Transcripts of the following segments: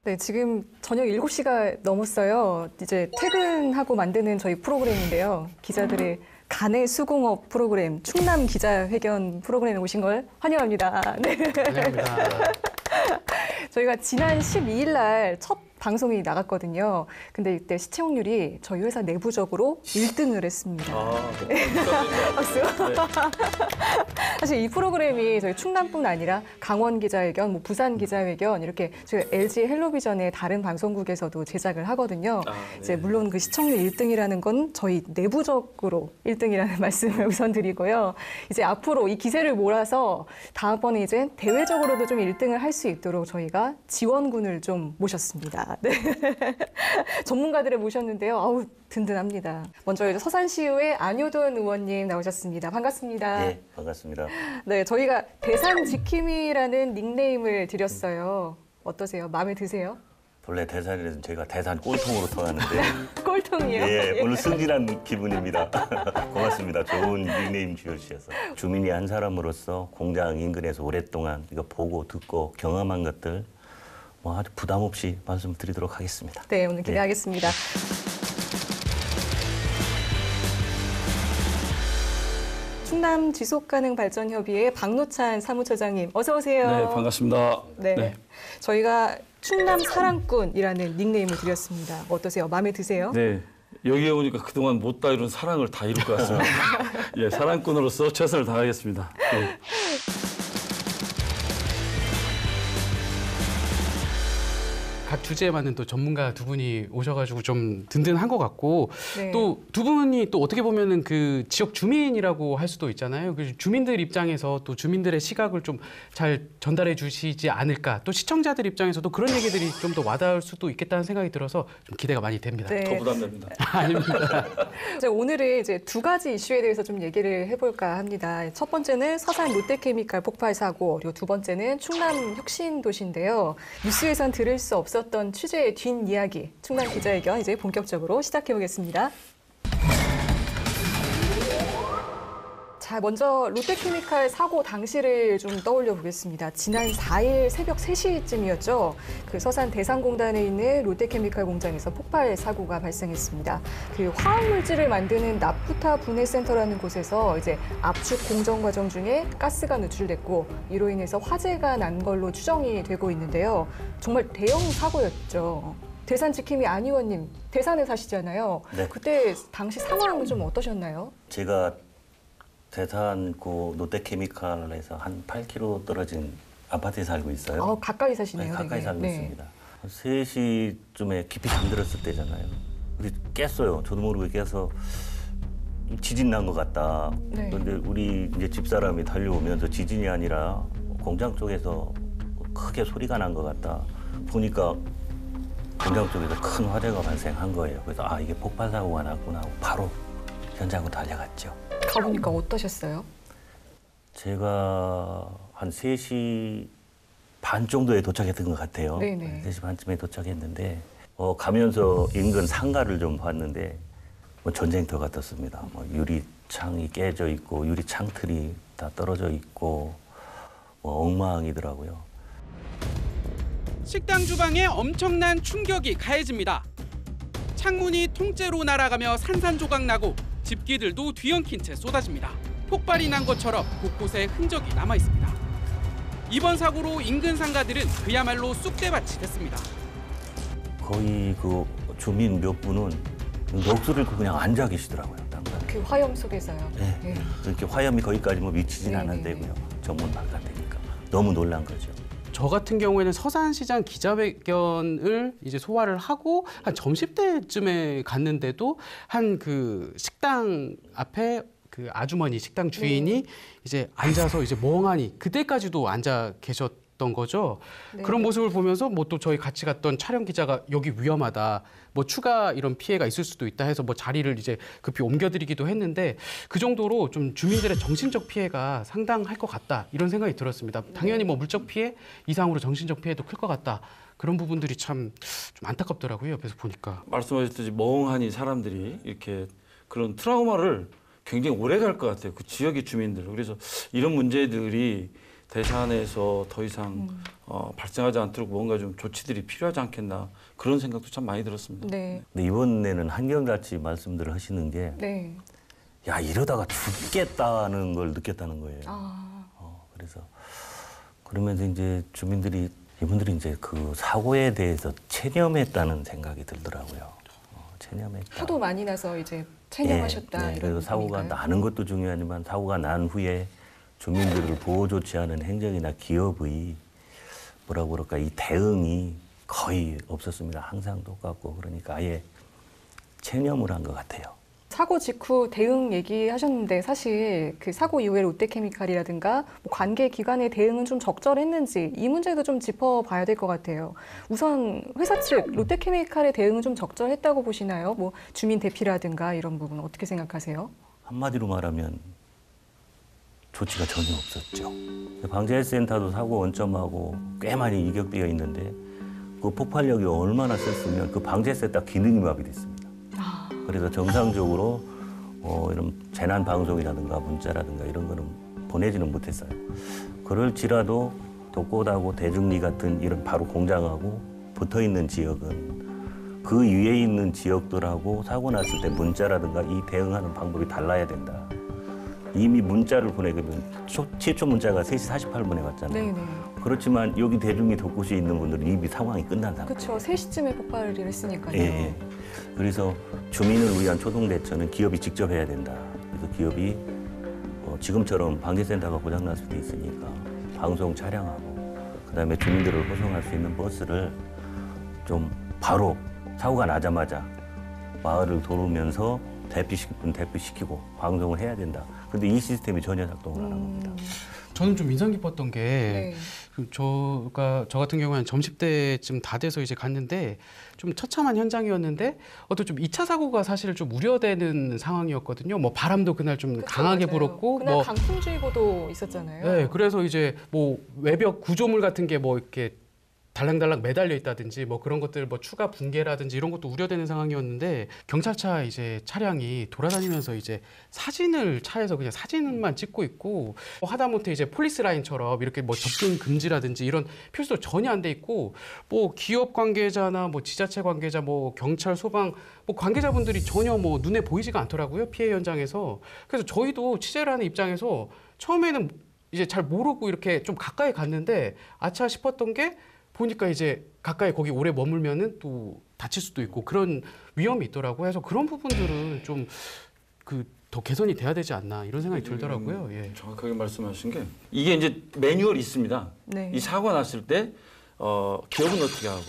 네, 지금 저녁 7시가 넘었어요. 이제 퇴근하고 만드는 저희 프로그램인데요. 기자들의 간의 수공업 프로그램, 충남 기자회견 프로그램에 오신 걸 환영합니다. 네. 환영합니다. 저희가 지난 12일 날 첫 방송이 나갔거든요. 근데 이때 시청률이 저희 회사 내부적으로 1등을 했습니다. 네. 박수. 네. 사실 이 프로그램이 저희 충남뿐 아니라 강원 기자회견, 뭐 부산 기자회견 이렇게 저희 LG 헬로비전의 다른 방송국에서도 제작을 하거든요. 네. 이제 물론 그 시청률 1등이라는 건 저희 내부적으로 1등이라는 말씀을 우선 드리고요. 이제 앞으로 이 기세를 몰아서 다음번에 이제 대외적으로도 좀 1등을 할 수 있도록 저희가 지원군을 좀 모셨습니다. 네. 전문가들을 모셨는데요. 아우 든든합니다. 먼저 이제 서산시의회 안효돈 의원님 나오셨습니다. 반갑습니다. 네, 반갑습니다. 네, 저희가 대산 지킴이라는 닉네임을 드렸어요. 어떠세요? 마음에 드세요? 본래 대산에는 제가 대산 꼴통으로 터왔는데 꼴통이요? 예, 오늘 승진한 기분입니다. 고맙습니다. 좋은 닉네임 지어주셔서. 주민이 한 사람으로서 공장 인근에서 오랫동안 이거 보고 듣고 경험한 것들 뭐 아주 부담 없이 말씀드리도록 하겠습니다. 네, 오늘 기대하겠습니다. 충남 지속가능발전협의회 박노찬 사무처장님, 어서 오세요. 네, 반갑습니다. 네. 저희가 충남 사랑꾼이라는 닉네임을 드렸습니다. 어떠세요? 마음에 드세요? 네, 여기에 오니까 그동안 못다 이룬 사랑을 다 이룰 것 같습니다. 예, 사랑꾼으로서 최선을 다하겠습니다. 네. 각 주제에 맞는 또 전문가 두 분이 오셔가지고 좀 든든한 것 같고 네. 또 두 분이 또 어떻게 보면은 그 지역 주민이라고 할 수도 있잖아요. 그 주민들 입장에서 또 주민들의 시각을 좀 잘 전달해 주시지 않을까. 또 시청자들 입장에서도 그런 얘기들이 좀 더 와닿을 수도 있겠다는 생각이 들어서 좀 기대가 많이 됩니다. 네. 더 부담됩니다. 아닙니다. 오늘은 이제 두 가지 이슈에 대해서 좀 얘기를 해볼까 합니다. 첫 번째는 서산 롯데케미칼 폭발 사고, 그리고 두 번째는 충남 혁신도시인데요. 뉴스에선 들을 수 없었던 취재의 뒷이야기, 충남 기자회견 이제 본격적으로 시작해보겠습니다. 자, 먼저 롯데케미칼 사고 당시를 좀 떠올려 보겠습니다. 지난 4일 새벽 3시쯤이었죠. 그 서산 대산공단에 있는 롯데케미칼 공장에서 폭발 사고가 발생했습니다. 그 화학물질을 만드는 나프타 분해센터라는 곳에서 이제 압축 공정 과정 중에 가스가 누출됐고 이로 인해서 화재가 난 걸로 추정이 되고 있는데요. 정말 대형 사고였죠. 대산 지킴이 안 의원님, 대산에 사시잖아요. 네. 그때 당시 상황은 좀 어떠셨나요? 제가 대산 그 롯데케미칼에서 한 8km 떨어진 아파트에 살고 있어요. 가까이 사시네요. 네, 가까이 되게. 살고 네. 있습니다. 3시쯤에 깊이 잠들었을 때잖아요. 근데 깼어요. 저도 모르게 깨서 지진 난 것 같다. 네. 그런데 우리 이제 집사람이 달려오면서 지진이 아니라 공장 쪽에서 크게 소리가 난 것 같다. 보니까 공장 쪽에서 큰 화재가 발생한 거예요. 그래서 아, 이게 폭발 사고가 났구나 하고 바로 현장으로 달려갔죠. 가보니까 어떠셨어요? 제가 한 3시 반 정도에 도착했던 것 같아요. 네네. 3시 반쯤에 도착했는데 가면서 인근 상가를 좀 봤는데 뭐 전쟁터 같았습니다. 뭐 유리창이 깨져 있고 유리창 틀이 다 떨어져 있고 뭐 엉망이더라고요. 식당 주방에 엄청난 충격이 가해집니다. 창문이 통째로 날아가며 산산조각 나고 집기들도 뒤엉킨 채 쏟아집니다. 폭발이 난 것처럼 곳곳에 흔적이 남아 있습니다. 이번 사고로 인근 상가들은 그야말로 쑥대밭이 됐습니다. 거의 그 주민 몇 분은 넋을 잃고 그냥 앉아 계시더라고요. 땅바닥에. 그 화염 속에서요. 네. 네. 그렇게 화염이 거기까지 뭐 미치진 네네. 않았대고요. 전문 바깥이니까. 너무 놀란 거죠. 저 같은 경우에는 서산시장 기자회견을 이제 소화를 하고 한 점심때쯤에 갔는데도 한 그 식당 앞에 그 아주머니 식당 주인이 이제 앉아서 이제 멍하니 그때까지도 앉아 계셨던 거죠. 네. 그런 모습을 보면서 뭐 또 저희 같이 갔던 촬영 기자가 여기 위험하다. 뭐 추가 이런 피해가 있을 수도 있다 해서 뭐 자리를 이제 급히 옮겨드리기도 했는데 그 정도로 좀 주민들의 정신적 피해가 상당할 것 같다 이런 생각이 들었습니다. 당연히 뭐 물적 피해 이상으로 정신적 피해도 클 것 같다. 그런 부분들이 참 좀 안타깝더라고요. 옆에서 보니까. 말씀하셨듯이 멍하니 사람들이 이렇게 그런 트라우마를 굉장히 오래 갈 것 같아요. 그 지역의 주민들. 그래서 이런 문제들이 대산에서 더 이상 발생하지 않도록 뭔가 좀 조치들이 필요하지 않겠나 그런 생각도 참 많이 들었습니다. 네. 근데 이번에는 한결같이 말씀들을 하시는 게 네. 야, 이러다가 죽겠다는 걸 느꼈다는 거예요. 아. 그래서 그러면서 이제 주민들이 이분들이 이제 그 사고에 대해서 체념했다는 생각이 들더라고요. 체념했다. 하도 많이 나서 이제 체념하셨다. 네, 이런 그래서 사고가 느낌인가요? 나는 것도 중요하지만 사고가 난 후에 주민들을 보호 조치하는 행정이나 기업의 뭐라고 그럴까 이 대응이 거의 없었습니다. 항상 똑같고 그러니까 아예 체념을 한 것 같아요. 사고 직후 대응 얘기하셨는데 사실 그 사고 이후에 롯데케미칼이라든가 뭐 관계 기관의 대응은 좀 적절했는지 이 문제도 좀 짚어봐야 될 것 같아요. 우선 회사 측 롯데케미칼의 대응은 좀 적절했다고 보시나요? 뭐 주민 대피라든가 이런 부분 어떻게 생각하세요? 한마디로 말하면 조치가 전혀 없었죠. 방재센터도 사고 원점하고 꽤 많이 이격되어 있는데 그 폭발력이 얼마나 셌으면 그 방재센터 기능이 마비됐습니다. 그래서 정상적으로 이런 재난 방송이라든가 문자라든가 이런 거는 보내지는 못했어요. 그럴지라도 독고다고 대중리 같은 이런 바로 공장하고 붙어 있는 지역은 그 위에 있는 지역들하고 사고 났을 때 문자라든가 이 대응하는 방법이 달라야 된다. 이미 문자를 보내면 최초 문자가 3시 48분에 왔잖아요. 네네. 그렇지만 여기 대중리 독고시에 있는 분들은 이미 상황이 끝난 상태예요. 그렇죠. 3시쯤에 폭발을 했으니까요. 예. 그래서 주민을 위한 초동 대처는 기업이 직접 해야 된다. 그래서 기업이 지금처럼 방재센터가 고장났을 때 있으니까 방송 촬영하고 그다음에 주민들을 호송할 수 있는 버스를 좀 바로 사고가 나자마자 마을을 돌으면서 대피시키고 방송을 해야 된다. 근데 이 시스템이 전혀 작동을 안 한 겁니다. 저는 좀 인상 깊었던 게 네. 저 같은 경우에는 점심 때쯤 다 돼서 이제 갔는데 좀 처참한 현장이었는데 어떤 좀 2차 사고가 사실 좀 우려되는 상황이었거든요. 뭐 바람도 그날 좀 그쵸, 강하게 맞아요. 불었고 그날 뭐 강풍주의보도 있었잖아요. 네, 그래서 이제 뭐 외벽 구조물 같은 게 뭐 이렇게 달랑달랑 매달려 있다든지 뭐 그런 것들 뭐 추가 붕괴라든지 이런 것도 우려되는 상황이었는데 경찰차 이제 차량이 돌아다니면서 이제 사진을 차에서 그냥 사진만 찍고 있고 뭐 하다못해 이제 폴리스 라인처럼 이렇게 뭐 접근 금지라든지 이런 표시도 전혀 안 돼 있고 뭐 기업 관계자나 뭐 지자체 관계자 뭐 경찰 소방 뭐 관계자분들이 전혀 뭐 눈에 보이지가 않더라고요. 피해 현장에서. 그래서 저희도 취재를 하는 입장에서 처음에는 이제 잘 모르고 이렇게 좀 가까이 갔는데 아차 싶었던 게 보니까 이제 가까이 거기 오래 머물면은 또 다칠 수도 있고 그런 위험이 있더라고요. 그래서 그런 부분들은 좀 더 개선이 돼야 되지 않나 이런 생각이 들더라고요. 예. 정확하게 말씀하신 게 이게 이제 매뉴얼이 있습니다. 네. 이 사고가 났을 때 기업은 어떻게 하고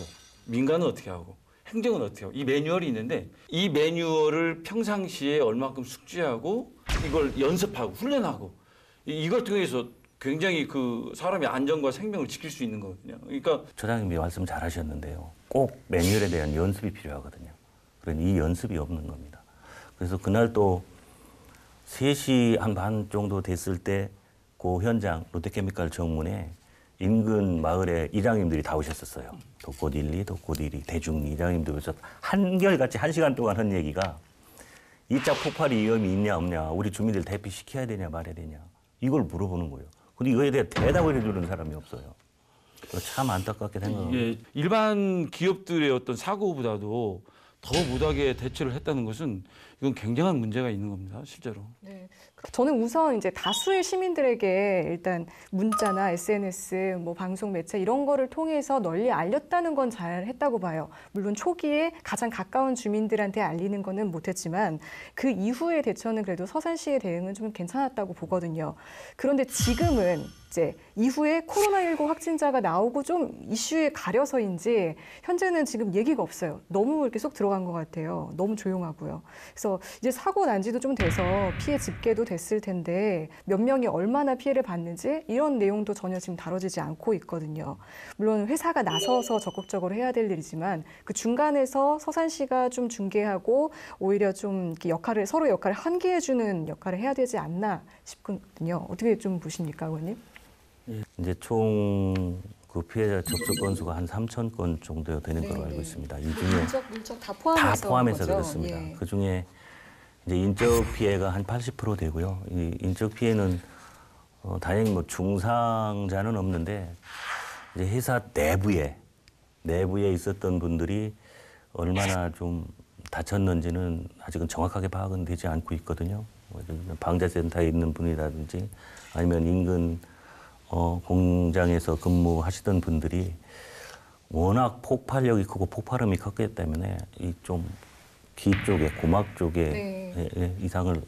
민간은 어떻게 하고 행정은 어떻게 하고 이 매뉴얼이 있는데 이 매뉴얼을 평상시에 얼마큼 숙지하고 이걸 연습하고 훈련하고 이걸 통해서 굉장히 그 사람의 안전과 생명을 지킬 수 있는 거거든요. 그러니까 처장님이 말씀 잘하셨는데요. 꼭 매뉴얼에 대한 연습이 필요하거든요. 그런데 이 연습이 없는 겁니다. 그래서 그날 또 3시 한 반 정도 됐을 때 그 현장 롯데케미칼 정문에 인근 마을의 이장님들이 다 오셨었어요. 독꽃 1, 2, 독꽃 1, 2, 대중리 이장님들 오셔서 한결같이 1시간 동안 한 얘기가 2차 폭발이 위험이 있냐 없냐 우리 주민들 대피시켜야 되냐 말아야 되냐 이걸 물어보는 거예요. 근데 이거에 대해 대답을 해주는 사람이 없어요. 참 안타깝게 생각합니다. 이게 일반 기업들의 어떤 사고보다도 더 못하게 대처를 했다는 것은 이건 굉장한 문제가 있는 겁니다, 실제로. 네. 저는 우선 이제 다수의 시민들에게 일단 문자나 SNS, 뭐 방송 매체 이런 거를 통해서 널리 알렸다는 건 잘 했다고 봐요. 물론 초기에 가장 가까운 주민들한테 알리는 거는 못했지만 그 이후의 대처는 그래도 서산시의 대응은 좀 괜찮았다고 보거든요. 그런데 지금은 이제 이후에 코로나19 확진자가 나오고 좀 이슈에 가려서인지 현재는 지금 얘기가 없어요. 너무 이렇게 쏙 들어간 것 같아요. 너무 조용하고요. 그래서 이제 사고 난 지도 좀 돼서 피해 집계도 됐을 텐데 몇 명이 얼마나 피해를 봤는지 이런 내용도 전혀 지금 다뤄지지 않고 있거든요. 물론 회사가 나서서 적극적으로 해야 될 일이지만 그 중간에서 서산시가 좀 중개하고 오히려 좀 이렇게 서로 역할을 환기해주는 역할을 해야 되지 않나 싶거든요. 어떻게 좀 보십니까, 의원님? 이제 총 그 피해자 접수 건수가 한 3천 건 정도 되는 걸로 네네. 알고 있습니다. 이 중에 물적 다 다 포함해서 거죠? 그렇습니다. 예. 그 중에 이제 인적 피해가 한 80% 되고요. 이 인적 피해는 다행히 뭐 중상자는 없는데 이제 회사 내부에 있었던 분들이 얼마나 좀 다쳤는지는 아직은 정확하게 파악은 되지 않고 있거든요. 방자센터에 있는 분이라든지 아니면 인근 공장에서 근무하시던 분들이 워낙 폭발력이 크고 폭발음이 컸기 때문에 이 좀 귀 쪽에 고막 쪽에 이상을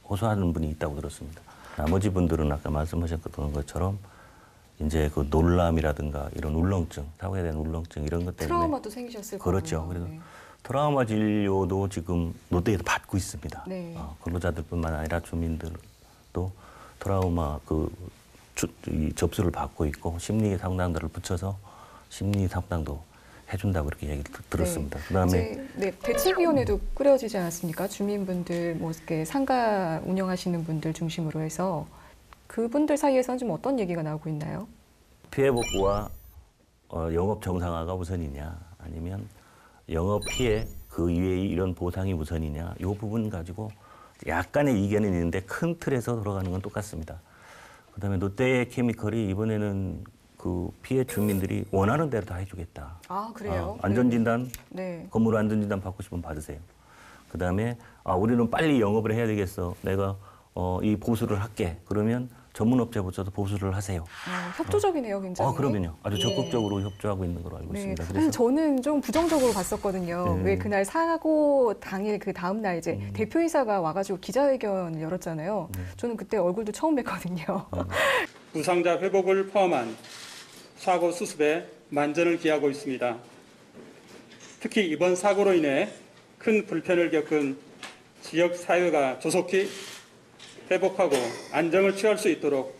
호소하는 분이 있다고 들었습니다. 나머지 분들은 아까 말씀하셨던 것처럼 이제 그 놀람이라든가 이런 울렁증, 사고에 대한 울렁증 이런 것 때문에 트라우마도 생기셨을 거고요. 그렇죠. 그래서 트라우마 진료도 지금 롯데에서 받고 있습니다. 네. 근로자들뿐만 아니라 주민들도 트라우마 이 접수를 받고 있고 심리 상담들을 붙여서 심리 상담도 해준다고 그렇게 얘기를 들었습니다. 그다음에 대책위원회도 꾸려지지 않았습니까? 주민분들, 뭐 이렇게 상가 운영하시는 분들 중심으로 해서 그분들 사이에서는 좀 어떤 얘기가 나오고 있나요? 피해 복구와 영업 정상화가 우선이냐, 아니면 영업 피해 그 이외의 이런 보상이 우선이냐, 이 부분 가지고 약간의 이견은 있는데 큰 틀에서 돌아가는 건 똑같습니다. 그다음에 롯데케미컬이 이번에는 그 피해 주민들이 원하는 대로 다 해주겠다. 아, 그래요? 안전진단, 네. 건물 안전진단 받고 싶으면 받으세요. 그다음에 우리는 빨리 영업을 해야 되겠어. 내가 이 보수를 할게. 그러면 전문업체부터도 보수를 하세요. 협조적이네요, 굉장히. 그러면요. 아주 적극적으로 협조하고 있는 걸로 알고 있습니다. 사실 저는 좀 부정적으로 봤었거든요. 왜 그날 사고 당일 그 다음 날 이제 대표이사가 와가지고 기자회견을 열었잖아요. 저는 그때 얼굴도 처음 뵀거든요. 부상자 회복을 포함한 사고 수습에 만전을 기하고 있습니다. 특히 이번 사고로 인해 큰 불편을 겪은 지역 사회가 조속히 회복하고 안정을 취할 수 있도록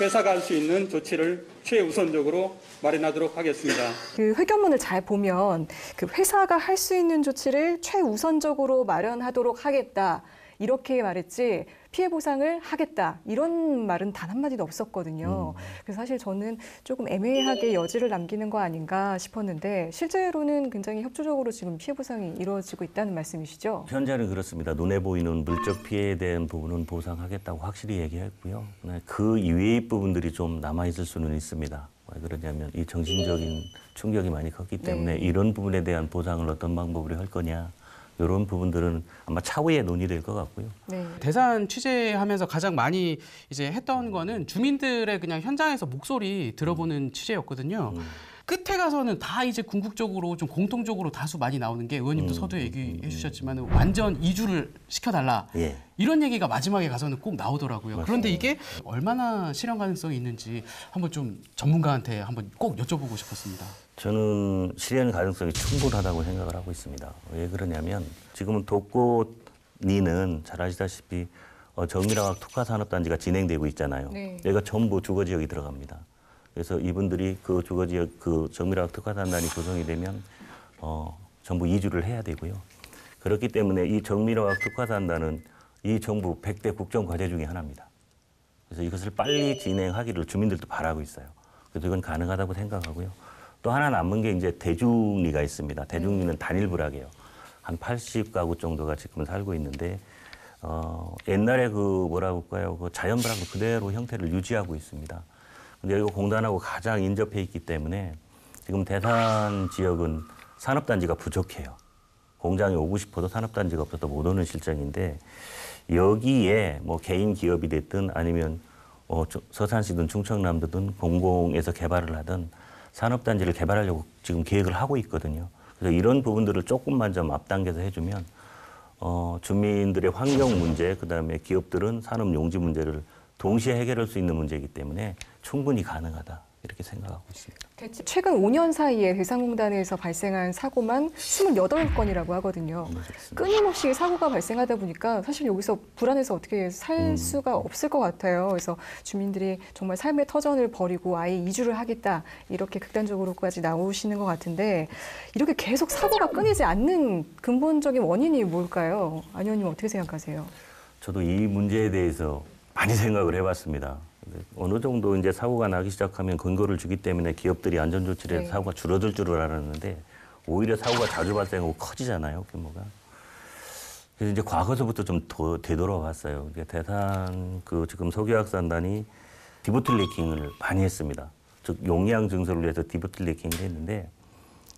회사가 할 수 있는 조치를 최우선적으로 마련하도록 하겠습니다. 그 회견문을 잘 보면 그 회사가 할 수 있는 조치를 최우선적으로 마련하도록 하겠다. 이렇게 말했지 피해 보상을 하겠다. 이런 말은 단 한마디도 없었거든요. 그래서 사실 저는 조금 애매하게 여지를 남기는 거 아닌가 싶었는데 실제로는 굉장히 협조적으로 지금 피해 보상이 이루어지고 있다는 말씀이시죠? 현재는 그렇습니다. 눈에 보이는 물적 피해에 대한 부분은 보상하겠다고 확실히 얘기했고요. 그 이외의 부분들이 좀 남아있을 수는 있습니다. 왜 그러냐면 이 정신적인 충격이 많이 컸기 때문에 이런 부분에 대한 보상을 어떤 방법으로 할 거냐. 이런 부분들은 아마 차후에 논의될 것 같고요. 네. 대산 취재하면서 가장 많이 이제 했던 거는 주민들의 그냥 현장에서 목소리 들어보는 취재였거든요. 끝에 가서는 다 이제 궁극적으로 좀 공통적으로 다수 많이 나오는 게 의원님도 서두에 얘기해 주셨지만 완전 이주를 시켜달라. 예. 이런 얘기가 마지막에 가서는 꼭 나오더라고요. 맞습니다. 그런데 이게 얼마나 실현 가능성이 있는지 한번 좀 전문가한테 한번 꼭 여쭤보고 싶었습니다. 저는 실현 가능성이 충분하다고 생각을 하고 있습니다. 왜 그러냐면 지금은 독고니는 잘 아시다시피 정밀화학 특화산업단지가 진행되고 있잖아요. 네. 여기가 전부 주거지역이 들어갑니다. 그래서 이분들이 그 주거지역 그 정밀화학 특화산단이 구성이 되면 전부 이주를 해야 되고요. 그렇기 때문에 이 정밀화학 특화산단은 이 정부 100대 국정과제 중에 하나입니다. 그래서 이것을 빨리 진행하기를 주민들도 바라고 있어요. 그래서 이건 가능하다고 생각하고요. 또 하나 남은 게 이제 대중리가 있습니다. 대중리는 단일 불악이에요. 한 80가구 정도가 지금 살고 있는데 옛날에 그 뭐라고 할까요? 그 자연 불악은 그대로 형태를 유지하고 있습니다. 근데 여기가 공단하고 가장 인접해 있기 때문에 지금 대산 지역은 산업단지가 부족해요. 공장이 오고 싶어도 산업단지가 없어서 못 오는 실정인데 여기에 뭐 개인 기업이 됐든 아니면 서산시든 충청남도든 공공에서 개발을 하든 산업단지를 개발하려고 지금 계획을 하고 있거든요. 그래서 이런 부분들을 조금만 좀 앞당겨서 해주면 주민들의 환경 문제, 그다음에 기업들은 산업 용지 문제를 동시에 해결할 수 있는 문제이기 때문에 충분히 가능하다 이렇게 생각하고 있습니다. 최근 5년 사이에 대산공단에서 발생한 사고만 28건이라고 하거든요. 끊임없이 사고가 발생하다 보니까 사실 여기서 불안해서 어떻게 살 수가 없을 것 같아요. 그래서 주민들이 정말 삶의 터전을 버리고 아예 이주를 하겠다 이렇게 극단적으로까지 나오시는 것 같은데 이렇게 계속 사고가 끊이지 않는 근본적인 원인이 뭘까요? 안 의원님 어떻게 생각하세요? 저도 이 문제에 대해서 많이 생각을 해봤습니다. 어느 정도 이제 사고가 나기 시작하면 근거를 주기 때문에 기업들이 안전조치를 해서 사고가 줄어들 줄을 알았는데 오히려 사고가 자주 발생하고 커지잖아요, 규모가. 그래서 이제 과거서부터 좀 더 되돌아왔어요. 대산 그 지금 석유화학산단이 디보틀레킹을 많이 했습니다. 즉 용량 증설을 위해서 디보틀레킹을 했는데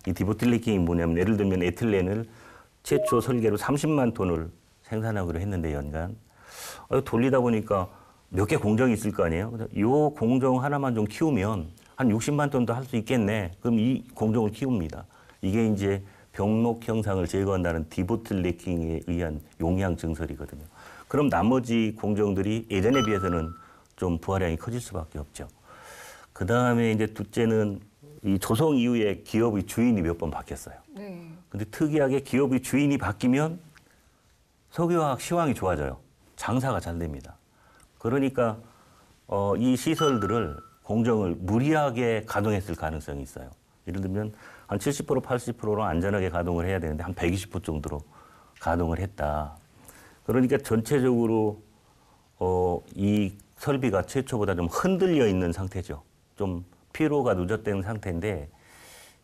이 디보틀레킹이 뭐냐면 예를 들면 에틸렌을 최초 설계로 30만 톤을 생산하기로 했는데 연간 돌리다 보니까 몇 개 공정이 있을 거 아니에요. 그래서 이 공정 하나만 좀 키우면 한 60만 톤도 할 수 있겠네. 그럼 이 공정을 키웁니다. 이게 이제 병록 형상을 제거한다는 디보틀레킹에 의한 용량 증설이거든요. 그럼 나머지 공정들이 예전에 비해서는 좀 부하량이 커질 수밖에 없죠. 그 다음에 이제 둘째는 이 조성 이후에 기업의 주인이 몇 번 바뀌었어요. 네. 근데 특이하게 기업의 주인이 바뀌면 석유화학 시황이 좋아져요. 장사가 잘 됩니다. 그러니까 이 시설들을 공정을 무리하게 가동했을 가능성이 있어요. 예를 들면 한 70%, 80%로 안전하게 가동을 해야 되는데 한 120% 정도로 가동을 했다. 그러니까 전체적으로 이 설비가 최초보다 좀 흔들려 있는 상태죠. 좀 피로가 누적된 상태인데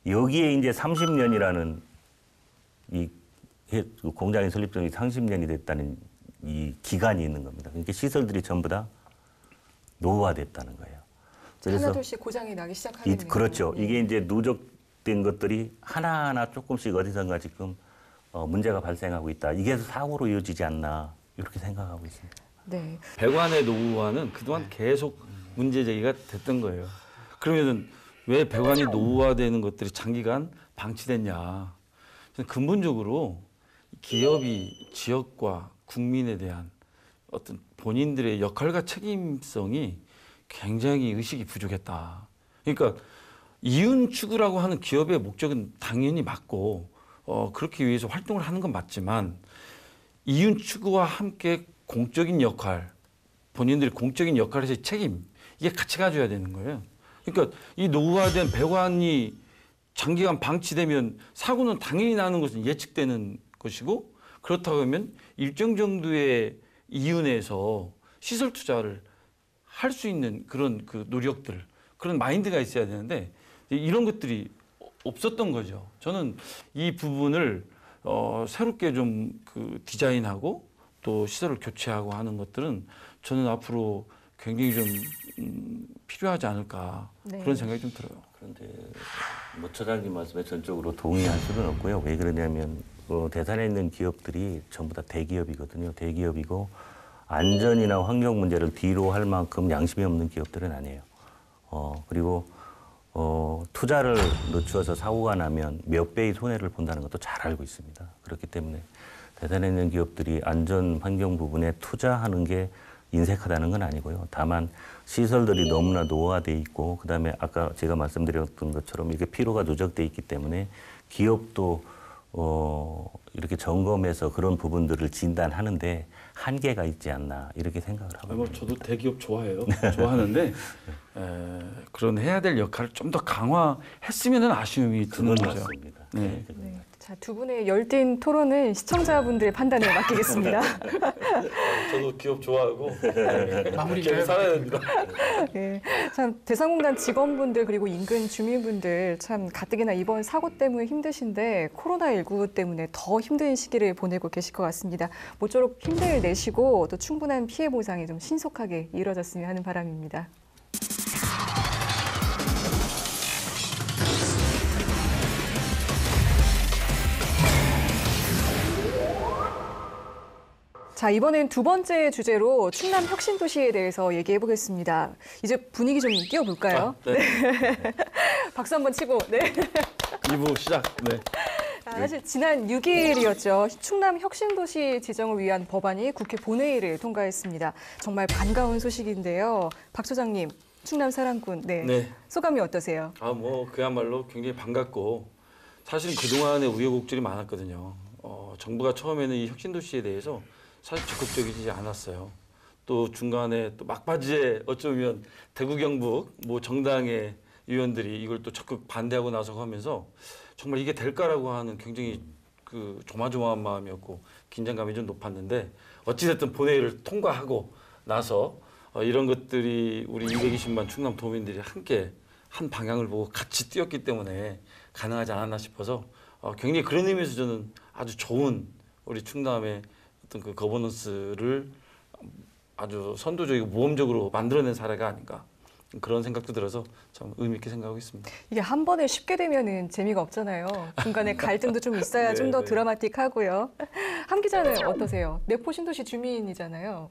여기에 이제 30년이라는 이 공장의 설립전이 30년이 됐다는 이 기간이 있는 겁니다. 그러니까 시설들이 전부 다 노후화됐다는 거예요. 그래서 하나둘씩 고장이 나기 시작하겠네요. 그렇죠. 네. 이게 이제 누적된 것들이 하나하나 조금씩 어디선가 지금 문제가 발생하고 있다. 이게 사고로 이어지지 않나 이렇게 생각하고 있습니다. 네. 배관의 노후화는 그동안 계속 문제 제기가 됐던 거예요. 그러면은 왜 배관이 노후화되는 것들이 장기간 방치됐냐? 근본적으로 기업이 지역과 국민에 대한 어떤 본인들의 역할과 책임성이 굉장히 의식이 부족했다. 그러니까 이윤 추구라고 하는 기업의 목적은 당연히 맞고 그렇게 위해서 활동을 하는 건 맞지만 이윤 추구와 함께 공적인 역할, 본인들의 공적인 역할에서의 책임 이게 같이 가져야 되는 거예요. 그러니까 이 노후화된 배관이 장기간 방치되면 사고는 당연히 나는 것은 예측되는 것이고 그렇다고 하면 일정 정도의 이윤에서 시설 투자를 할 수 있는 그런 그 노력들, 그런 마인드가 있어야 되는데 이런 것들이 없었던 거죠. 저는 이 부분을 새롭게 좀 그 디자인하고 또 시설을 교체하고 하는 것들은 저는 앞으로 굉장히 좀 필요하지 않을까 네. 그런 생각이 좀 들어요. 그런데 뭐 처장님 말씀에 전적으로 동의할 수는 없고요. 왜 그러냐면 대산에 있는 기업들이 전부 다 대기업이거든요. 대기업이고 안전이나 환경 문제를 뒤로 할 만큼 양심이 없는 기업들은 아니에요. 그리고 투자를 늦춰서 사고가 나면 몇 배의 손해를 본다는 것도 잘 알고 있습니다. 그렇기 때문에 대산에 있는 기업들이 안전 환경 부분에 투자하는 게 인색하다는 건 아니고요. 다만 시설들이 너무나 노후화돼 있고 그다음에 아까 제가 말씀드렸던 것처럼 이게 피로가 누적돼 있기 때문에 기업도 이렇게 점검해서 그런 부분들을 진단하는데 한계가 있지 않나 이렇게 생각을 하고 있습니다. 저도 대기업 좋아해요. 좋아하는데 그런 해야 될 역할을 좀 더 강화했으면 아쉬움이 드는 그건 거죠. 맞습니다. 네. 네. 자, 두 분의 열띤 토론은 시청자분들의 판단에 맡기겠습니다. 저도 기업 좋아하고 마무리를 살아야 됩니다. 네, 참 대산공단 직원분들 그리고 인근 주민분들 참 가뜩이나 이번 사고 때문에 힘드신데 코로나19 때문에 더 힘든 시기를 보내고 계실 것 같습니다. 모쪼록 힘을 내시고 또 충분한 피해 보상이 좀 신속하게 이루어졌으면 하는 바람입니다. 자, 이번엔 두 번째 주제로 충남 혁신도시에 대해서 얘기해 보겠습니다. 이제 분위기 좀 띄워볼까요? 네. 박수 한번 치고. 네. 2부 시작. 네. 사실 지난 6일이었죠. 충남 혁신도시 지정을 위한 법안이 국회 본회의를 통과했습니다. 정말 반가운 소식인데요. 박 소장님, 충남 사랑꾼, 네. 소감이 어떠세요? 그야말로 굉장히 반갑고 사실은 그동안에 우여곡절이 많았거든요. 정부가 처음에는 이 혁신도시에 대해서 사실 적극적이지 않았어요. 또 중간에 또 막바지에 어쩌면 대구 경북 정당의 의원들이 이걸 또 적극 반대하고 나서고 하면서 정말 이게 될까라고 하는 굉장히 그 조마조마한 마음이었고 긴장감이 좀 높았는데 어찌됐든 본회의를 통과하고 나서 이런 것들이 우리 220만 충남 도민들이 함께 한 방향을 보고 같이 뛰었기 때문에 가능하지 않았나 싶어서 굉장히 그런 의미에서 저는 아주 좋은 우리 충남의 어떤 그 거버넌스를 아주 선도적이고 모험적으로 만들어낸 사례가 아닌가 그런 생각도 들어서 참 의미 있게 생각하고 있습니다. 이게 한 번에 쉽게 되면은 재미가 없잖아요. 중간에 갈등도 좀 있어야 네, 좀 더 네. 드라마틱하고요. 함 기자는 어떠세요? 내포 신도시 주민이잖아요.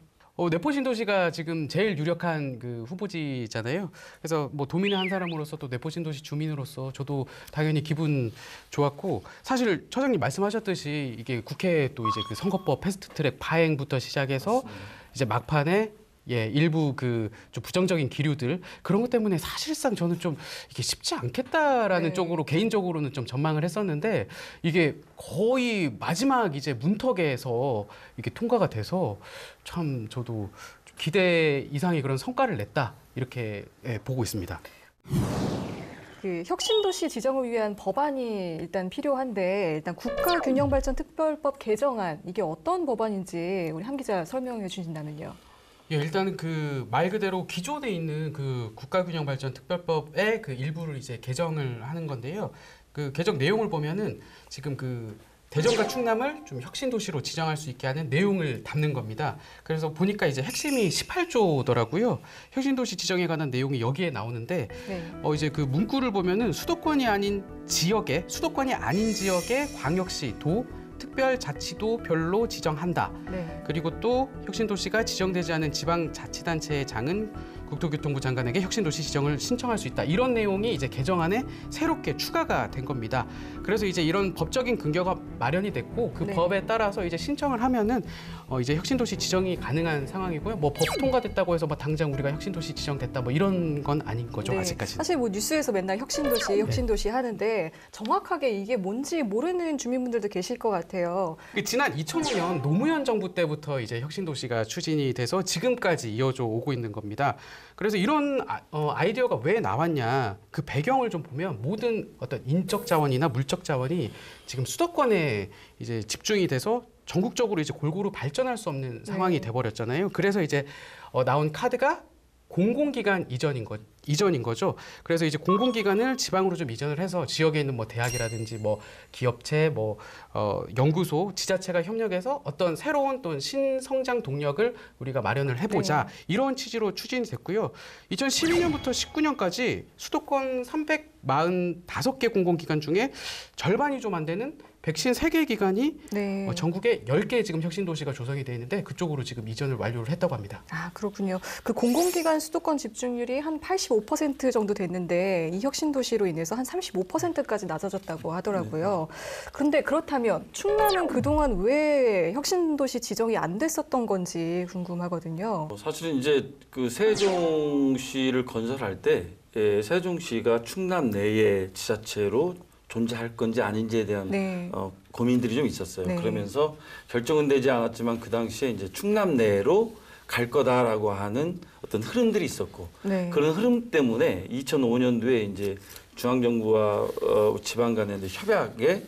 내포 신도시가 지금 제일 유력한 그 후보지잖아요. 그래서 뭐 도민의 한 사람으로서 또 내포 신도시 주민으로서 저도 당연히 기분 좋았고, 사실 처장님 말씀하셨듯이 이게 국회 또 이제 그 선거법 패스트트랙 파행부터 시작해서 이제 막판에 일부 그 좀 부정적인 기류들 그런 것 때문에 사실상 저는 좀 이게 쉽지 않겠다라는 네. 쪽으로 개인적으로는 좀 전망을 했었는데, 이게 거의 마지막 이제 문턱에서 이게 통과가 돼서 참 저도 좀 기대 이상의 그런 성과를 냈다 이렇게 보고 있습니다. 그 혁신도시 지정을 위한 법안이 일단 필요한데 일단 국가균형발전특별법 개정안 이게 어떤 법안인지 우리 함 기자 설명해 주신다면요. 일단은 그 말 그대로 기존에 있는 그 국가균형발전특별법의 그 일부를 이제 개정을 하는 건데요. 그 개정 내용을 보면은 지금 그 대전과 충남을 좀 혁신도시로 지정할 수 있게 하는 내용을 담는 겁니다. 그래서 보니까 이제 핵심이 18조더라고요. 혁신도시 지정에 관한 내용이 여기에 나오는데, 네. 이제 그 문구를 보면은 수도권이 아닌 지역에 광역시, 도, 특별자치도별로 지정한다. 네. 그리고 또 혁신도시가 지정되지 않은 지방자치단체의 장은 국토교통부 장관에게 혁신도시 지정을 신청할 수 있다. 이런 내용이 이제 개정안에 새롭게 추가가 된 겁니다. 그래서 이제 이런 법적인 근거가 마련이 됐고 그 네. 법에 따라서 이제 신청을 하면은 이제 혁신도시 지정이 가능한 상황이고요. 뭐 법 통과됐다고 해서 뭐 당장 우리가 혁신도시 지정됐다 뭐 이런 건 아닌 거죠, 네. 아직까지. 사실 뭐 뉴스에서 맨날 혁신도시 하는데 정확하게 이게 뭔지 모르는 주민분들도 계실 것 같아요. 지난 2005년 노무현 정부 때부터 이제 혁신도시가 추진이 돼서 지금까지 이어져 오고 있는 겁니다. 그래서 이런 아이디어가 왜 나왔냐, 그 배경을 좀 보면 모든 어떤 인적 자원이나 물적 자원이 지금 수도권에 이제 집중이 돼서 전국적으로 이제 골고루 발전할 수 없는 상황이 돼버렸잖아요. 그래서 이제 나온 카드가 공공기관 이전인 거죠. 그래서 이제 공공기관을 지방으로 좀 이전을 해서 지역에 있는 뭐 대학이라든지 뭐 기업체, 뭐 연구소, 지자체가 협력해서 어떤 새로운 또 신성장 동력을 우리가 마련을 해보자. 이런 취지로 추진이 됐고요. 2012년부터 19년까지 수도권 345개 공공기관 중에 절반이 좀 안 되는 153개 기관이 네. 전국에 10개 지금 혁신도시가 조성이 되어 있는데 그쪽으로 지금 이전을 완료를 했다고 합니다. 아, 그렇군요. 그 공공기관 수도권 집중률이 한 85% 정도 됐는데 이 혁신도시로 인해서 한 35%까지 낮아졌다고 하더라고요. 그런데 그렇다면 충남은 그동안 왜 혁신도시 지정이 안 됐었던 건지 궁금하거든요. 사실은 이제 그 세종시를 건설할 때 세종시가 충남 내의 지자체로 존재할 건지 아닌지에 대한 네. 고민들이 좀 있었어요. 네. 그러면서 결정은 되지 않았지만 그 당시에 이제 충남 내로 갈 거다라고 하는 어떤 흐름들이 있었고 네. 그런 흐름 때문에 2005년도에 이제 중앙정부와 지방 간의 협약에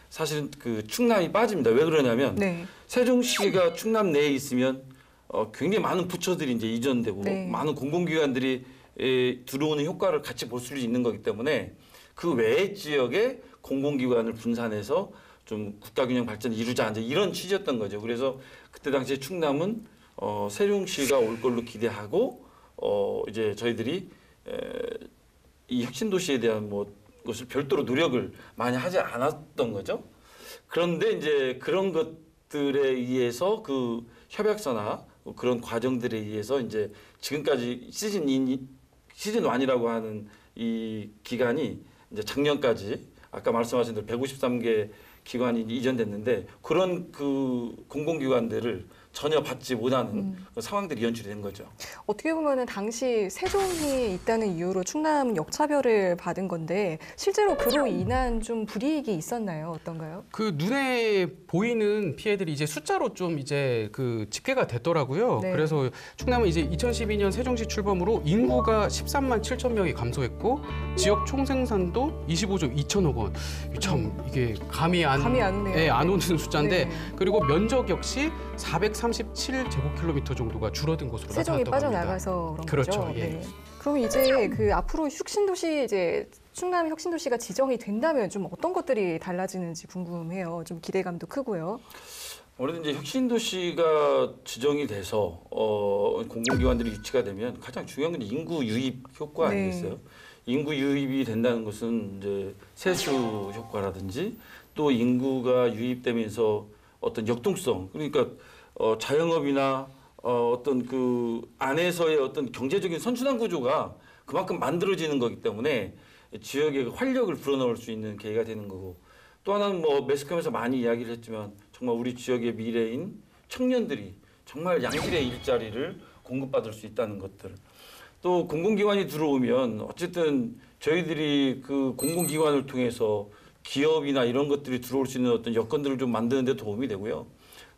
사실은 그 충남이 빠집니다. 왜 그러냐면 네. 세종시가 충남 내에 있으면 굉장히 많은 부처들이 이제 이전되고 네. 많은 공공기관들이 들어오는 효과를 같이 볼 수 있는 거기 때문에 그 외의 지역에 공공기관을 분산해서 좀 국가균형 발전을 이루자 이제 이런 취지였던 거죠. 그래서 그때 당시에 충남은 세종시가 올 걸로 기대하고 이제 저희들이 이 혁신도시에 대한 뭐 것을 별도로 노력을 많이 하지 않았던 거죠. 그런데 이제 그런 것들에 의해서 그 협약서나 그런 과정들에 의해서 이제 지금까지 시즌 1이라고 하는 이 기간이 이제 작년까지 아까 말씀하신 대로 153개 기관이 이전됐는데 그런 그 공공기관들을 전혀 받지 못하는 그 상황들이 연출이 된 거죠. 어떻게 보면은 당시 세종이 있다는 이유로 충남은 역차별을 받은 건데 실제로 그로 인한 좀 불이익이 있었나요? 어떤가요? 그 눈에 보이는 피해들이 이제 숫자로 좀 이제 그 집계가 됐더라고요. 네. 그래서 충남은 이제 2012년 세종시 출범으로 인구가 13만 7천 명이 감소했고 지역 총생산도 25조 2천억 원. 참 이게 감이 안 오네요. 예, 안 오는 숫자인데 네. 그리고 면적 역시 437제곱킬로미터 정도가 줄어든 것으로 세종이 나타났다고 합니다. 빠져나가서 그런 그렇죠, 거죠. 예. 네. 그럼 이제 그 앞으로 혁신도시 이제 충남 혁신도시가 지정이 된다면 좀 어떤 것들이 달라지는지 궁금해요. 좀 기대감도 크고요. 아무래도 이제 혁신도시가 지정이 돼서 공공기관들이 유치가 되면 가장 중요한 건 인구 유입 효과 네. 아니겠어요? 인구 유입이 된다는 것은 이제 세수 효과라든지 또 인구가 유입되면서 어떤 역동성, 그러니까 자영업이나 어떤 그 안에서의 어떤 경제적인 선순환 구조가 그만큼 만들어지는 거기 때문에 지역에 활력을 불어넣을 수 있는 계기가 되는 거고, 또 하나는 뭐 매스컴에서 많이 이야기를 했지만 정말 우리 지역의 미래인 청년들이 정말 양질의 일자리를 공급받을 수 있다는 것들. 또 공공기관이 들어오면 어쨌든 저희들이 그 공공기관을 통해서 기업이나 이런 것들이 들어올 수 있는 어떤 여건들을 좀 만드는 데 도움이 되고요.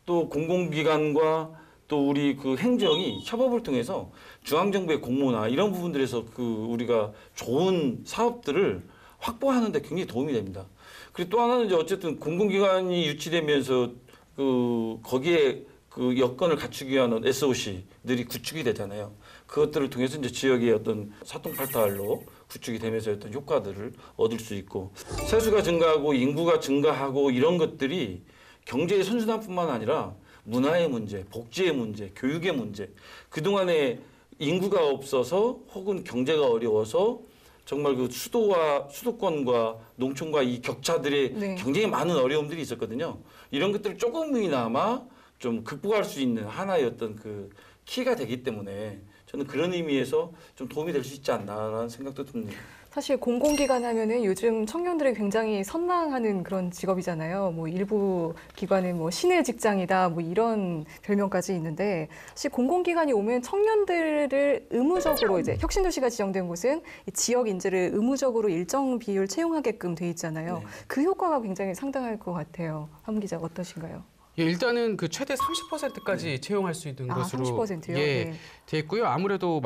또 공공기관과 또 우리 그 행정이 협업을 통해서 중앙정부의 공모나 이런 부분들에서 그 우리가 좋은 사업들을 확보하는 데 굉장히 도움이 됩니다. 그리고 또 하나는 이제 어쨌든 공공기관이 유치되면서 그 거기에 그 여건을 갖추기 위한 SOC들이 구축이 되잖아요. 그것들을 통해서 이제 지역의 어떤 사통팔달로 구축이 되면서 어떤 효과들을 얻을 수 있고, 세수가 증가하고 인구가 증가하고 이런 것들이 경제의 선순환뿐만 아니라 문화의 문제, 복지의 문제, 교육의 문제, 그동안에 인구가 없어서 혹은 경제가 어려워서 정말 그 수도권과 농촌과 이 격차들의 네. 굉장히 많은 어려움들이 있었거든요. 이런 것들을 조금이나마 좀 극복할 수 있는 하나의 어떤 그 키가 되기 때문에 저는 그런 의미에서 좀 도움이 될 수 있지 않나라는 생각도 듭니다. 사실 공공기관 하면은 요즘 청년들이 굉장히 선망하는 그런 직업이잖아요. 뭐 일부 기관은 뭐 신의 직장이다, 뭐 이런 별명까지 있는데, 사실 공공기관이 오면 청년들을 의무적으로 이제 혁신도시가 지정된 곳은 이 지역 인재를 의무적으로 일정 비율 채용하게끔 돼 있잖아요. 네. 그 효과가 굉장히 상당할 것 같아요. 함 기자 어떠신가요? 예, 일단은 그 최대 30%까지 채용할 수 있는 것으로 30%요? 예, 네. 돼 있고요. 아무래도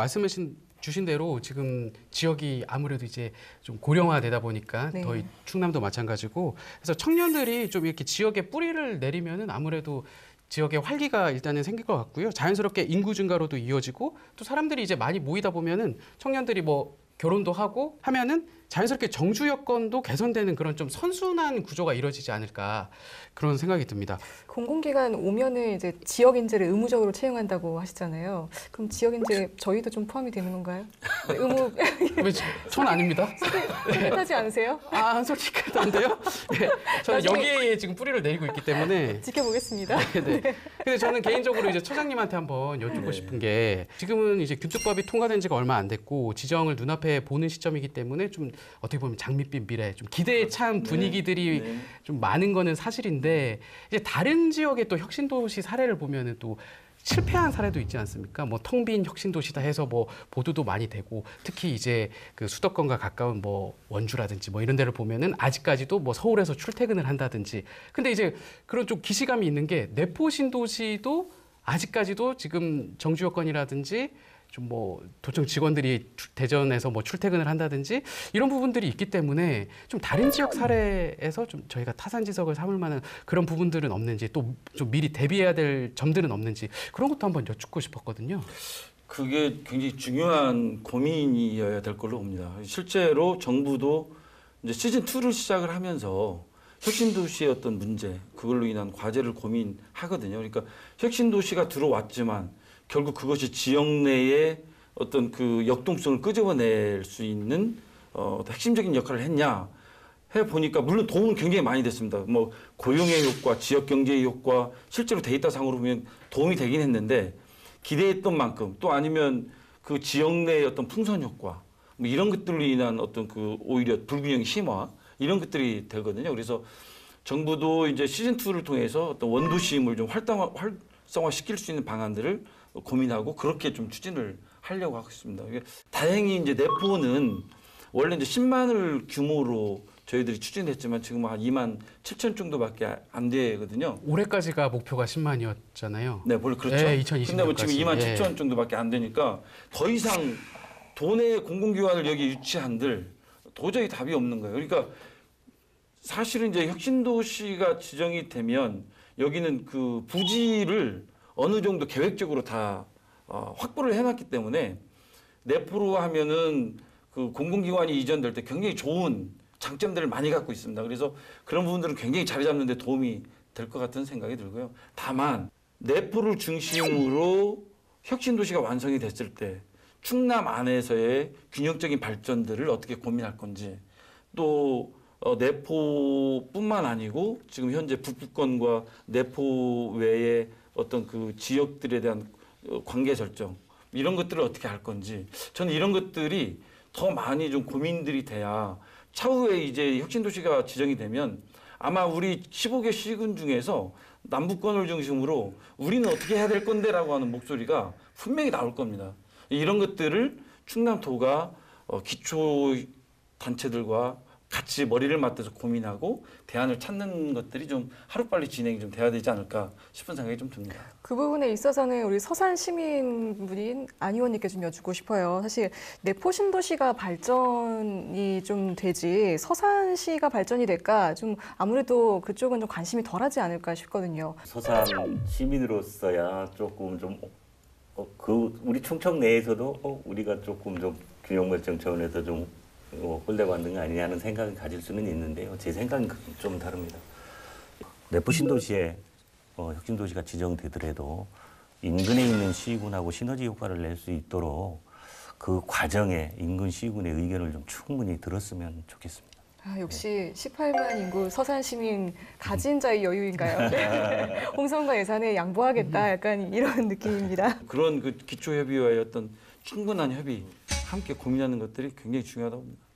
주신 대로 지금 지역이 아무래도 이제 좀 고령화되다 보니까 네. 더 충남도 마찬가지고, 그래서 청년들이 좀 이렇게 지역에 뿌리를 내리면은 아무래도 지역에 활기가 일단은 생길 것 같고요. 자연스럽게 인구 증가로도 이어지고, 또 사람들이 이제 많이 모이다 보면은 청년들이 뭐 결혼도 하고 하면은 자연스럽게 정주 여건도 개선되는 그런 좀 선순환 구조가 이루어지지 않을까, 그런 생각이 듭니다. 공공기관 오면은 이제 지역 인재를 의무적으로 채용한다고 하시잖아요. 그럼 지역 인재 저희도 좀 포함이 되는 건가요? 네, 의무 전 아닙니다. 하지 않으세요? 아, 솔직하던데요? 네, 저는 나중에- 여기에 지금 뿌리를 내리고 있기 때문에. 지켜보겠습니다. 네. 근데 저는 개인적으로 이제 처장님한테 한번 여쭙고 네. 싶은 게, 지금은 이제 균특법이 통과된 지가 얼마 안 됐고 지정을 눈앞에 보는 시점이기 때문에 좀 어떻게 보면 장밋빛 미래, 좀 기대에 찬 분위기들이 네. 좀 많은 거는 사실인데, 이제 다른 지역의 또 혁신도시 사례를 보면은 또 실패한 사례도 있지 않습니까? 뭐 텅 빈 혁신도시다 해서 뭐 보도도 많이 되고, 특히 이제 그 수도권과 가까운 뭐 원주라든지 뭐 이런 데를 보면은 아직까지도 뭐 서울에서 출퇴근을 한다든지. 근데 이제 그런 좀 기시감이 있는 게, 내포 신도시도 아직까지도 지금 정주 여건이라든지 좀 뭐 도청 직원들이 대전에서 뭐 출퇴근을 한다든지 이런 부분들이 있기 때문에, 좀 다른 지역 사례에서 좀 저희가 타산지석을 삼을 만한 그런 부분들은 없는지, 또 좀 미리 대비해야 될 점들은 없는지, 그런 것도 한번 여쭙고 싶었거든요. 그게 굉장히 중요한 고민이어야 될 걸로 봅니다. 실제로 정부도 이제 시즌 2를 시작을 하면서 혁신도시의 어떤 문제, 그걸로 인한 과제를 고민하거든요. 그러니까 혁신도시가 들어왔지만 결국 그것이 지역 내에 어떤 그 역동성을 끄집어낼 수 있는 핵심적인 역할을 했냐 해 보니까, 물론 도움은 굉장히 많이 됐습니다. 뭐 고용의 효과, 지역 경제의 효과, 실제로 데이터상으로 보면 도움이 되긴 했는데, 기대했던 만큼, 또 아니면 그 지역 내의 어떤 풍선 효과, 뭐 이런 것들로 인한 어떤 그 오히려 불균형 심화, 이런 것들이 되거든요. 그래서 정부도 이제 시즌 2를 통해서 어떤 원도심을 좀 활성화시킬 수 있는 방안들을 고민하고 그렇게 좀 추진을 하려고 하고 있습니다. 다행히 이제 내포는 원래 이제 10만을 규모로 저희들이 추진했지만 지금 한 2만 7천 정도밖에 안 되거든요. 올해까지가 목표가 10만이었잖아요. 네, 원래 그렇죠. 네, 2020 근데 뭐 지금 년까지. 2만 예. 7천 정도밖에 안 되니까 더 이상 도내 공공기관을 여기 유치한들 도저히 답이 없는 거예요. 그러니까 사실은 이제 혁신도시가 지정이 되면 여기는 그 부지를 어느 정도 계획적으로 다 확보를 해놨기 때문에, 내포로 하면은 그 공공기관이 이전될 때 굉장히 좋은 장점들을 많이 갖고 있습니다. 그래서 그런 부분들은 굉장히 자리 잡는 데 도움이 될 것 같은 생각이 들고요. 다만 내포를 중심으로 혁신도시가 완성이 됐을 때 충남 안에서의 균형적인 발전들을 어떻게 고민할 건지 또 내포뿐만 아니고 지금 현재 북부권과 내포 외의 어떤 그 지역들에 대한 관계 설정 이런 것들을 어떻게 할 건지 저는 이런 것들이 더 많이 좀 고민들이 돼야 차후에 이제 혁신도시가 지정이 되면 아마 우리 15개 시군 중에서 남부권을 중심으로 우리는 어떻게 해야 될 건데라고 하는 목소리가 분명히 나올 겁니다. 이런 것들을 충남도가 기초 단체들과 같이 머리를 맞대서 고민하고 대안을 찾는 것들이 좀 하루빨리 진행이 좀 돼야 되지 않을까 싶은 생각이 좀 듭니다. 그 부분에 있어서는 우리 서산 시민분인 안 의원님께 좀 여쭙고 싶어요. 사실 내포 신도시가 발전이 좀 되지 서산시가 발전이 될까 좀 아무래도 그쪽은 좀 관심이 덜하지 않을까 싶거든요. 서산 시민으로서야 조금 좀 우리 충청 내에서도 우리가 조금 좀 균형 발전 차원에서 좀 홀대받는 거 아니냐는 생각을 가질 수는 있는데요. 제 생각은 좀 다릅니다. 내포 신도시에 혁신도시가 지정되더라도 인근에 있는 시군하고 시너지 효과를 낼 수 있도록 그 과정에 인근 시군의 의견을 좀 충분히 들었으면 좋겠습니다. 아, 역시 18만 인구 서산 시민 가진 자의 여유인가요? 네. 홍성과 예산에 양보하겠다 약간 이런 느낌입니다. 그런 그 기초협의와의 어떤 충분한 협의 함께 고민하는 것들이 굉장히 중요하다고 봅니다.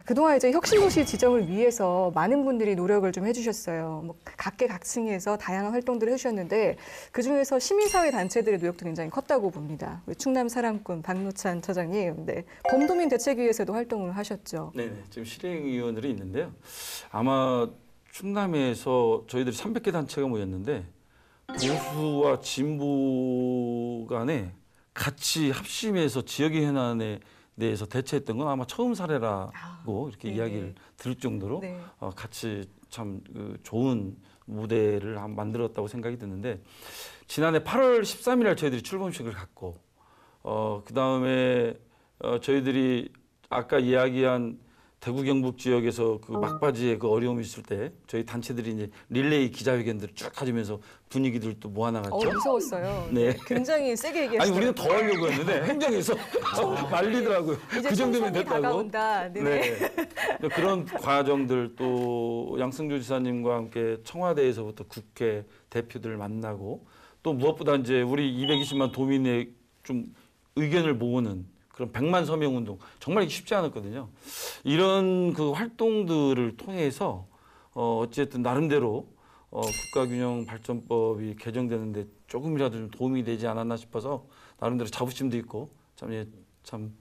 그동안 이제 혁신도시 지정을 위해서 많은 분들이 노력을 좀 해주셨어요. 뭐 각계각층에서 다양한 활동들을 해주셨는데 그 중에서 시민사회 단체들의 노력도 굉장히 컸다고 봅니다. 우리 충남 사랑꾼 박노찬 처장님, 네. 범도민 대책위에서도 활동을 하셨죠. 네, 지금 실행위원들이 있는데요. 아마 충남에서 저희들이 300개 단체가 모였는데 보수와 진보 간에 같이 합심해서 지역의 현안에 대해서 대처했던 건 아마 처음 사례라고 이렇게 이야기를 들을 정도로 네. 같이 참 좋은 무대를 만들었다고 생각이 드는데 지난해 8월 13일 날 저희들이 출범식을 갖고 그 다음에 저희들이 아까 이야기한 대구 경북 지역에서 그 막바지에 그 어려움이 있을 때 저희 단체들이 이제 릴레이 기자회견들을 쭉 가지면서 분위기들 또 모아나갔죠. 무서웠어요. 네. 굉장히 세게 얘기했어요. 아니 우리는 더 하려고 했는데 행정에서 난리더라고요. 이제 그 정도면 총선이 됐다고. 다가온다. 네. 네. 그런 과정들 또 양승조 지사님과 함께 청와대에서부터 국회 대표들을 만나고 또 무엇보다 이제 우리 220만 도민의 좀 의견을 모으는 그런 100만 서명 운동 정말 쉽지 않았거든요. 이런 그 활동들을 통해서 어쨌든 나름대로 국가균형발전법이 개정되는데 조금이라도 좀 도움이 되지 않았나 싶어서 나름대로 자부심도 있고 참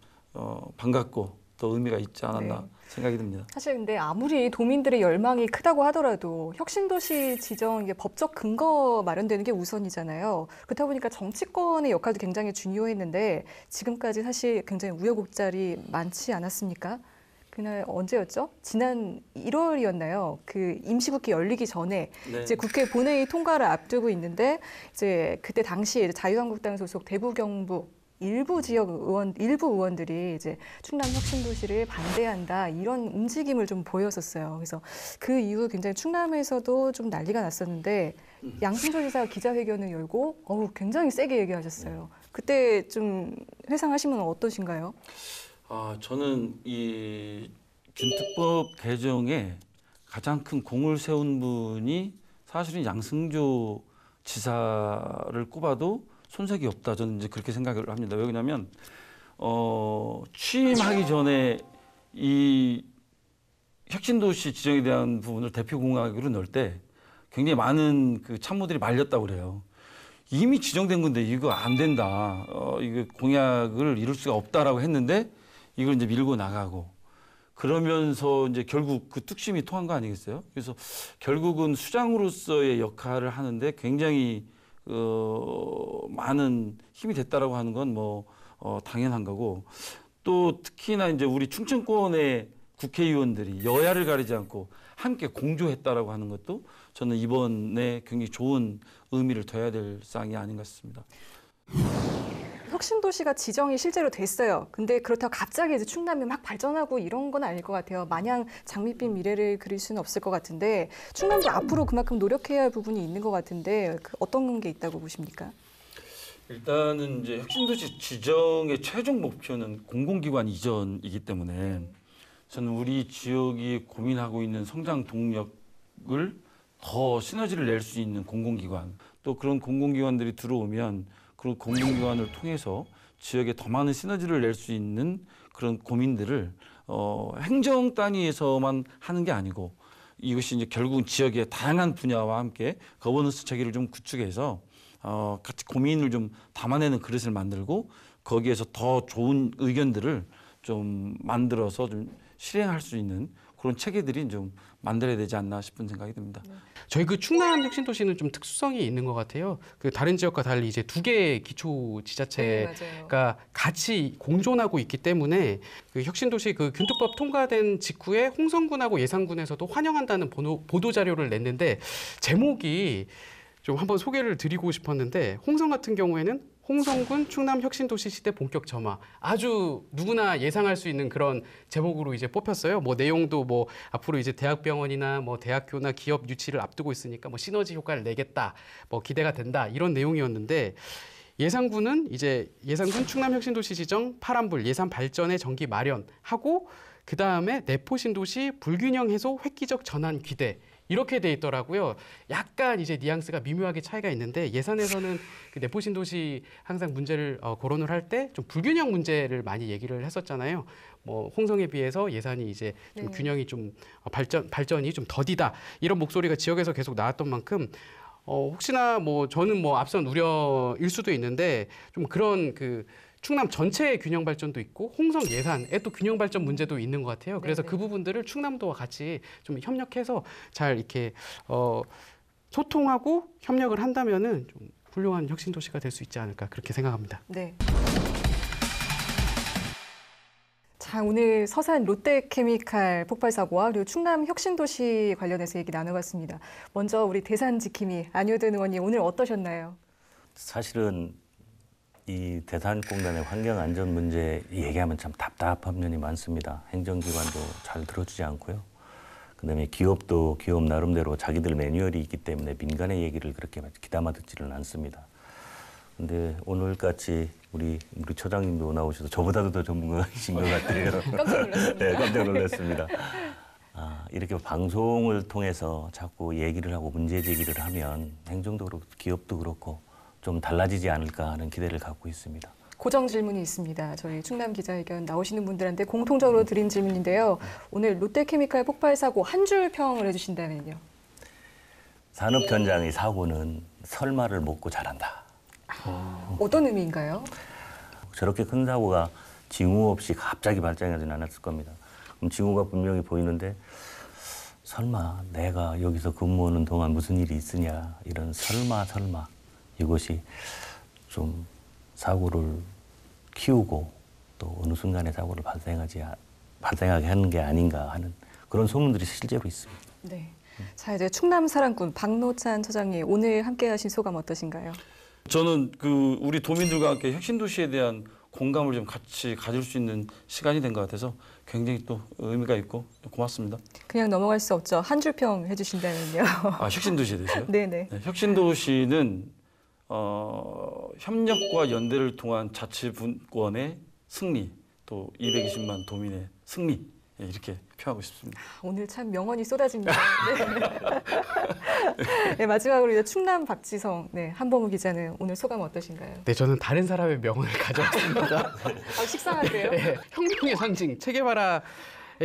반갑고 또 의미가 있지 않았나 생각이 듭니다. 사실 근데 아무리 도민들의 열망이 크다고 하더라도 혁신도시 지정 이게 법적 근거 마련되는 게 우선이잖아요. 그렇다 보니까 정치권의 역할도 굉장히 중요했는데 지금까지 사실 굉장히 우여곡절이 많지 않았습니까? 그날 언제였죠? 지난 1월이었나요? 그 임시국회 열리기 전에 이제 국회 본회의 통과를 앞두고 있는데 이제 그때 당시에 자유한국당 소속 대구 경북 일부 지역 일부 의원들이 이제 충남 혁신도시를 반대한다 이런 움직임을 좀 보였었어요. 그래서 그 이후 굉장히 충남에서도 좀 난리가 났었는데 양승조 지사가 기자회견을 열고 굉장히 세게 얘기하셨어요. 그때 좀 회상하시면 어떠신가요? 저는 이 균특법 개정에 가장 큰 공을 세운 분이 사실은 양승조 지사를 꼽아도 손색이 없다. 저는 이제 그렇게 생각을 합니다. 왜냐하면 취임하기 전에 이 혁신도시 지정에 대한 부분을 대표공약으로 넣을 때 굉장히 많은 그 참모들이 말렸다고 그래요. 이미 지정된 건데 이거 안 된다. 이거 공약을 이룰 수가 없다라고 했는데 이걸 이제 밀고 나가고 그러면서 이제 결국 그 뚝심이 통한 거 아니겠어요? 그래서 결국은 수장으로서의 역할을 하는데 굉장히 많은 힘이 됐다라고 하는 건 당연한 거고 또 특히나 이제 우리 충청권의 국회의원들이 여야를 가리지 않고 함께 공조했다라고 하는 것도 저는 이번에 굉장히 좋은 의미를 둬야 될 사항이 아닌가 싶습니다. 혁신도시가 지정이 실제로 됐어요. 근데 그렇다고 갑자기 이제 충남이 막 발전하고 이런 건 아닐 것 같아요. 마냥 장밋빛 미래를 그릴 수는 없을 것 같은데 충남도 앞으로 그만큼 노력해야 할 부분이 있는 것 같은데 어떤 게 있다고 보십니까? 일단은 이제 혁신도시 지정의 최종 목표는 공공기관 이전이기 때문에 저는 우리 지역이 고민하고 있는 성장 동력을 더 시너지를 낼 수 있는 공공기관, 또 그런 공공기관들이 들어오면 그런 공공기관을 통해서 지역에 더 많은 시너지를 낼 수 있는 그런 고민들을 행정 단위에서만 하는 게 아니고 이것이 이제 결국은 지역의 다양한 분야와 함께 거버넌스 체계를 좀 구축해서 같이 고민을 좀 담아내는 그릇을 만들고 거기에서 더 좋은 의견들을 좀 만들어서 좀 실행할 수 있는 그런 체계들이 좀 만들어야 되지 않나 싶은 생각이 듭니다. 저희 그 충남 혁신도시는 좀 특수성이 있는 것 같아요. 그 다른 지역과 달리 이제 2개의 기초 지자체가 같이 공존하고 있기 때문에 그 혁신도시 그 균특법 통과된 직후에 홍성군하고 예산군에서도 환영한다는 보도 자료를 냈는데 제목이 좀 한번 소개를 드리고 싶었는데 홍성 같은 경우에는 홍성군 충남 혁신도시 시대 본격 점화. 아주 누구나 예상할 수 있는 그런 제목으로 이제 뽑혔어요. 뭐 내용도 뭐 앞으로 이제 대학병원이나 뭐 대학교나 기업 유치를 앞두고 있으니까 뭐 시너지 효과를 내겠다. 뭐 기대가 된다. 이런 내용이었는데 예산군은 이제 예산군 충남 혁신도시 지정 파란불 예산 발전의 정기 마련하고 그다음에 내포 신도시 불균형 해소 획기적 전환 기대. 이렇게 돼 있더라고요. 약간 이제 뉘앙스가 미묘하게 차이가 있는데 예산에서는 그 내포 신도시 항상 문제를 거론을 할 때 좀 불균형 문제를 많이 얘기를 했었잖아요. 뭐 홍성에 비해서 예산이 이제 좀 균형이 좀 발전이 좀 더디다 이런 목소리가 지역에서 계속 나왔던 만큼 혹시나 뭐 저는 뭐 앞선 우려일 수도 있는데 좀 그런 그 충남 전체의 균형 발전도 있고 홍성 예산에 또 균형 발전 문제도 있는 것 같아요. 그래서 그 부분들을 충남도와 같이 좀 협력해서 잘 이렇게 소통하고 협력을 한다면은 좀 훌륭한 혁신 도시가 될 수 있지 않을까 그렇게 생각합니다. 네. 자, 오늘 서산 롯데케미칼 폭발 사고와 그리고 충남 혁신도시 관련해서 얘기 나눠봤습니다. 먼저 우리 대산지킴이 안효든 의원님 오늘 어떠셨나요? 사실은 이 대산공단의 환경안전 문제 얘기하면 참 답답한 면이 많습니다. 행정기관도 잘 들어주지 않고요. 그다음에 기업도 기업 나름대로 자기들 매뉴얼이 있기 때문에 민간의 얘기를 그렇게 귀담아 듣지는 않습니다. 근데 오늘같이 우리 처장님도 나오셔서 저보다도 더 전문가이신 것 같아요. 깜짝 놀랐습니다. 네, 깜짝 놀랐습니다. 이렇게 방송을 통해서 자꾸 얘기를 하고 문제 제기를 하면 행정도 그렇고 기업도 그렇고 좀 달라지지 않을까 하는 기대를 갖고 있습니다. 고정 질문이 있습니다. 저희 충남 기자회견 나오시는 분들한테 공통적으로 드린 질문인데요. 오늘 롯데케미칼 폭발 사고 한 줄 평을 해주신다면요. 산업 현장의 사고는 설마를 먹고 자란다. 어떤 의미인가요? 저렇게 큰 사고가 징후 없이 갑자기 발생하지는 않았을 겁니다. 그럼 징후가 분명히 보이는데 설마 내가 여기서 근무하는 동안 무슨 일이 있으냐 이런 설마 이것이 좀 사고를 키우고 또 어느 순간에 사고를 발생하게 하는 게 아닌가 하는 그런 소문들이 실제로 있습니다. 네. 자, 이제 충남 사랑꾼 박노찬 처장님 오늘 함께하신 소감 어떠신가요? 저는 그 우리 도민들과 함께 혁신도시에 대한 공감을 좀 같이 가질 수 있는 시간이 된 것 같아서 굉장히 또 의미가 있고 고맙습니다. 그냥 넘어갈 수 없죠. 한 줄 평 해주신다면요. 혁신도시에 대해서요? 네네. 네, 혁신도시는 협력과 연대를 통한 자치분권의 승리, 또 220만 도민의 승리 이렇게 표하고 싶습니다. 오늘 참 명언이 쏟아집니다. 네. 네, 마지막으로 이제 충남 박지성 한범우 기자는 오늘 소감 어떠신가요? 네, 저는 다른 사람의 명언을 가져왔습니다. 식상한데요? 네, 혁명의 상징 체게바라의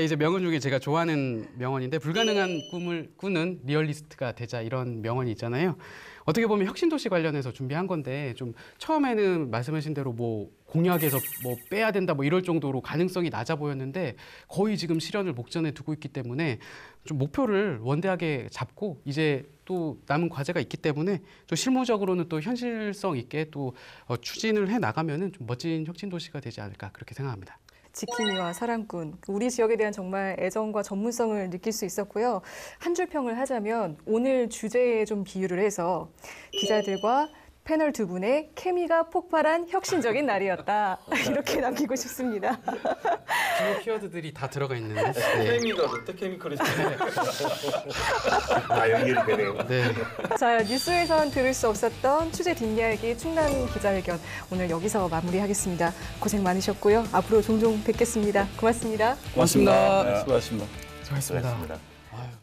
이제 명언 중에 제가 좋아하는 명언인데 불가능한 꿈을 꾸는 리얼리스트가 되자 이런 명언이 있잖아요. 어떻게 보면 혁신도시 관련해서 준비한 건데 좀 처음에는 말씀하신 대로 뭐 공약에서 뭐 빼야 된다 뭐 이럴 정도로 가능성이 낮아 보였는데 거의 지금 실현을 목전에 두고 있기 때문에 좀 목표를 원대하게 잡고 이제 또 남은 과제가 있기 때문에 또 실무적으로는 또 현실성 있게 또 추진을 해 나가면은 좀 멋진 혁신도시가 되지 않을까 그렇게 생각합니다. 지킴이와 사랑꾼, 우리 지역에 대한 정말 애정과 전문성을 느낄 수 있었고요. 한 줄 평을 하자면 오늘 주제에 좀 비유를 해서 기자들과 패널 두 분의 케미가 폭발한 혁신적인 날이었다. 이렇게 남기고 싶습니다. 주요 키워드들이 다 들어가 있는. 네. 케미가 롯데케미컬이 다 연결이 되네요. 네. 자, 뉴스에선 들을 수 없었던 취재 뒷이야기 충남 기자회견 오늘 여기서 마무리하겠습니다. 고생 많으셨고요. 앞으로 종종 뵙겠습니다. 고맙습니다. 고맙습니다. 수고하셨습니다. 수고하셨습니다. 수고하셨습니다. 아유.